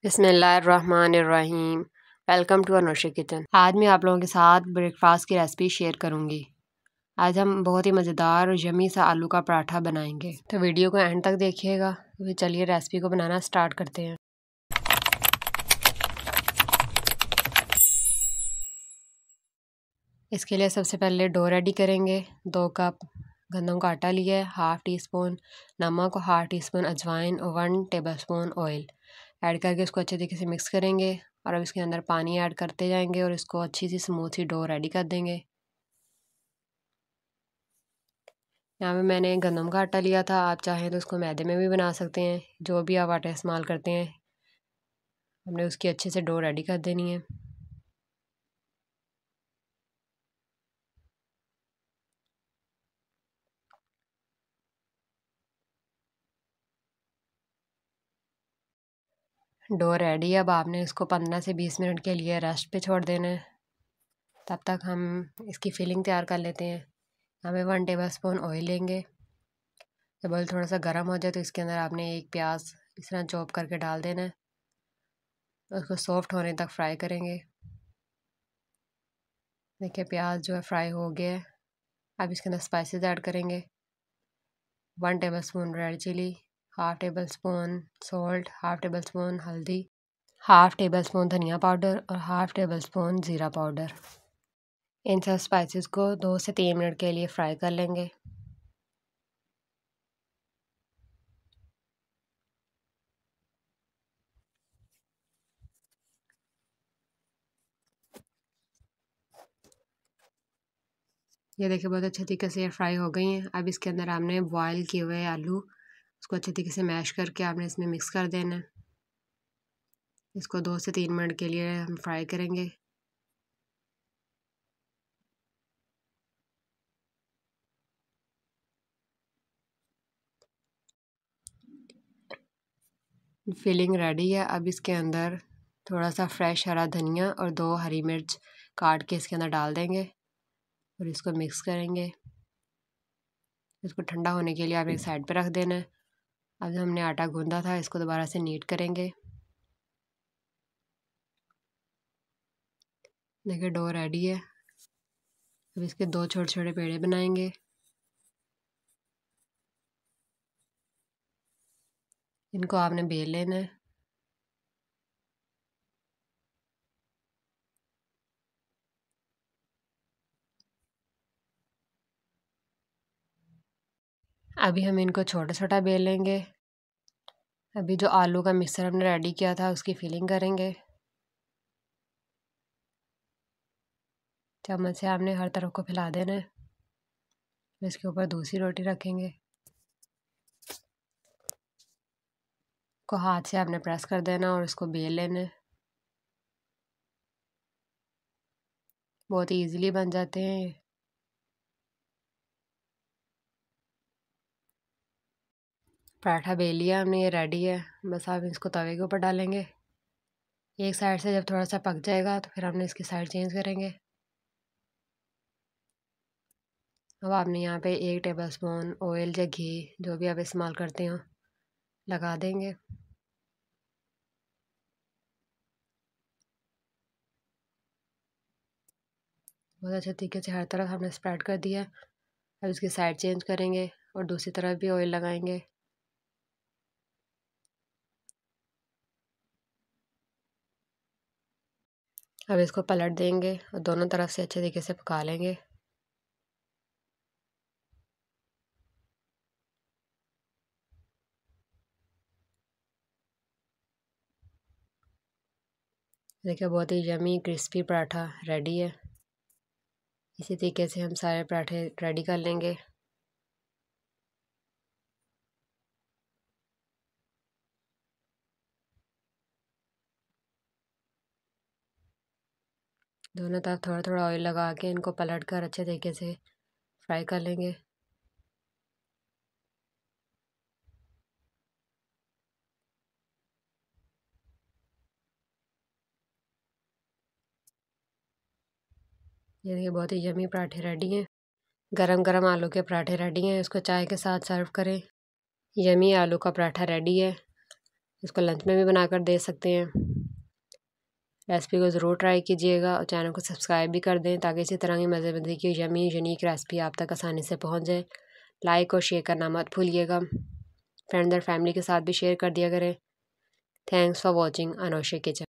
बिस्मिल्लाहिर्रहमानिर्रहीम। Welcome to Anushree kitchen. आज मैं आप लोगों के साथ ब्रेकफास्ट की रेसिपी शेयर करूंगी। आज हम बहुत ही मज़ेदार और यमी सा आलू का पराठा बनाएंगे, तो वीडियो को एंड तक देखिएगा। तो चलिए रेसिपी को बनाना स्टार्ट करते हैं। इसके लिए सबसे पहले डो रेडी करेंगे। 2 कप गंदम का आटा लिया है, हाफ़ टी स्पून नमक और हाफ़ टी स्पून अजवाइन और 1 टेबलस्पून ऑयल ऐड करके इसको अच्छे तरीके से मिक्स करेंगे। और अब इसके अंदर पानी ऐड करते जाएंगे और इसको अच्छी सी स्मूथ सी डो रेडी कर देंगे। यहाँ पे मैंने गंदम का आटा लिया था, आप चाहें तो इसको मैदे में भी बना सकते हैं। जो भी आप आटा इस्तेमाल करते हैं, हमने उसकी अच्छे से डो रेडी कर देनी है। डो रेडी है। अब आपने इसको 15 से 20 मिनट के लिए रेस्ट पे छोड़ देना है। तब तक हम इसकी फिलिंग तैयार कर लेते हैं। हमें 1 टेबलस्पून ऑयल लेंगे। जब ऑयल थोड़ा सा गर्म हो जाए तो इसके अंदर आपने एक प्याज इस तरह चॉप करके डाल देना है। उसको सॉफ्ट होने तक फ्राई करेंगे। देखिए प्याज जो है फ्राई हो गया है। अब इसके अंदर स्पाइसेस ऐड करेंगे। 1 tablespoon red chilli, half tablespoon salt, half tablespoon हल्दी, हाफ़ टेबल स्पून धनिया पाउडर और हाफ़ टेबल स्पून ज़ीरा पाउडर। इन सब स्पाइसेस को 2 से 3 मिनट के लिए फ्राई कर लेंगे। ये देखिए बहुत अच्छे तरीके से ये फ्राई हो गई हैं। अब इसके अंदर आपने बॉयल किए हुए आलू उसको अच्छे तरीके से मैश करके आपने इसमें मिक्स कर देना है। इसको 2 से 3 मिनट के लिए हम फ्राई करेंगे। फिलिंग रेडी है। अब इसके अंदर थोड़ा सा फ्रेश हरा धनिया और 2 हरी मिर्च काट के इसके अंदर डाल देंगे और इसको मिक्स करेंगे। इसको ठंडा होने के लिए आप एक साइड पे रख देना है। अब जो हमने आटा गूंदा था इसको दोबारा से नीट करेंगे। देखिए डो रेडी है। अब इसके 2 छोटे छोटे पेड़े बनाएंगे। इनको आपने बेल लेना है। अभी हम इनको छोटा छोटा बेल लेंगे। अभी जो आलू का मिक्सर हमने रेडी किया था उसकी फिलिंग करेंगे। चम्मच से आपने हर तरफ को फैला देना है। इसके ऊपर दूसरी रोटी रखेंगे। को हाथ से आपने प्रेस कर देना और इसको बेल लेना है। बहुत इजीली बन जाते हैं ये। पराठा बेल लिया हमने, ये रेडी है। बस आप इसको तवे के ऊपर डालेंगे। एक साइड से जब थोड़ा सा पक जाएगा तो फिर हमने इसकी साइड चेंज करेंगे। अब आपने यहाँ पे 1 टेबलस्पून ऑयल या घी जो भी आप इस्तेमाल करते हो लगा देंगे। बहुत अच्छे तरीके से हर तरफ हमने स्प्रेड कर दिया। अब इसकी साइड चेंज करेंगे और दूसरी तरफ भी ऑयल लगाएंगे। अब इसको पलट देंगे और दोनों तरफ से अच्छे तरीके से पका लेंगे। देखिए बहुत ही यमी क्रिस्पी पराठा रेडी है। इसी तरीके से हम सारे पराठे रेडी कर लेंगे। दोनों तरफ थोड़ा थोड़ा ऑयल लगा के इनको पलट कर अच्छे तरीके से फ्राई कर लेंगे। ये देखिए बहुत ही यमी पराठे रेडी हैं। गरम गरम आलू के पराठे रेडी हैं। इसको चाय के साथ सर्व करें। यमी आलू का पराठा रेडी है। इसको लंच में भी बनाकर दे सकते हैं। रेसिपी को ज़रूर ट्राई कीजिएगा और चैनल को सब्सक्राइब भी कर दें ताकि इसी तरह की मज़े की यमी यूनिक रेसिपी आप तक आसानी से पहुंच जाए। लाइक और शेयर करना मत भूलिएगा। फ्रेंड्स और फैमिली के साथ भी शेयर कर दिया करें। Thanks for watching Anoshe kitchen.